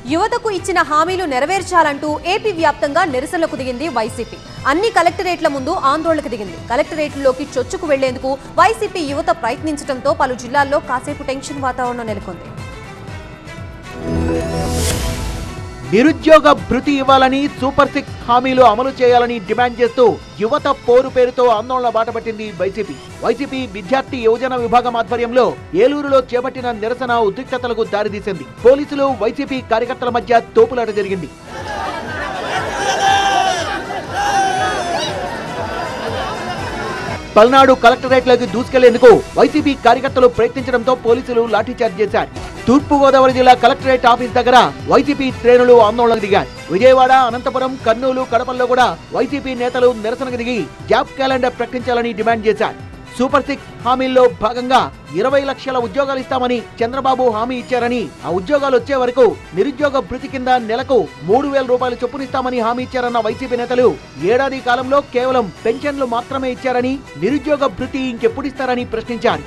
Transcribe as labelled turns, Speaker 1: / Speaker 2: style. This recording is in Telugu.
Speaker 1: యువతకు ఇచ్చిన హామీలు నెరవేర్చాలంటూ ఏపీ వ్యాప్తంగా నిరసనలకు దిగింది వైసీపీ. అన్ని కలెక్టరేట్ల ముందు ఆందోళనకు దిగింది. కలెక్టరేట్లలోకి చొచ్చుకు వెళ్లేందుకు వైసీపీ యువత ప్రయత్నించడంతో పలు జిల్లాల్లో కాసేపు టెన్షన్ వాతావరణం నెలకొంది.
Speaker 2: నిరుద్యోగ భృతి ఇవ్వాలని, సూపర్ 6 హామీలు అమలు చేయాలని డిమాండ్ చేస్తూ యువత పోరు పేరుతో ఆందోళన బాటపట్టింది వైసీపీ విద్యార్థి యువజన విభాగం ఆధ్వర్యంలో ఏలూరులో చేపట్టిన నిరసన ఉద్రిక్తతలకు దారితీసింది. పోలీసులు, వైసీపీ కార్యకర్తల మధ్య తోపులాట జరిగింది. పల్నాడు కలెక్టరేట్లోకి దూసుకెళ్లేందుకు వైసీపీ కార్యకర్తలు ప్రయత్నించడంతో పోలీసులు లాఠీచార్జ్ చేశారు. తూర్పుగోదావరి జిల్లా కలెక్టరేట్ ఆఫీస్ దగ్గర వైసీపీ శ్రేణులు ఆందోళనకు దిగారు. విజయవాడ, అనంతపురం, కర్నూలు, కడపల్లో కూడా వైసీపీ నేతలు నిరసనకు దిగి జాబ్ క్యాలెండర్ ప్రకటించాలని డిమాండ్ చేశారు. సూపర్ 6 హామీల్లో భాగంగా 20 లక్షల ఉద్యోగాలు ఇస్తామని చంద్రబాబు హామీ ఇచ్చారని, ఆ ఉద్యోగాలు వచ్చే వరకు నిరుద్యోగ భృతి కింద నెలకు 3,000 రూపాయలు చొప్పునిస్తామని హామీ ఇచ్చారన్న వైసీపీ నేతలు ఏడాది కాలంలో కేవలం పెన్షన్లు మాత్రమే ఇచ్చారని, నిరుద్యోగ భృతి ఇంకెప్పుడిస్తారని ప్రశ్నించారు.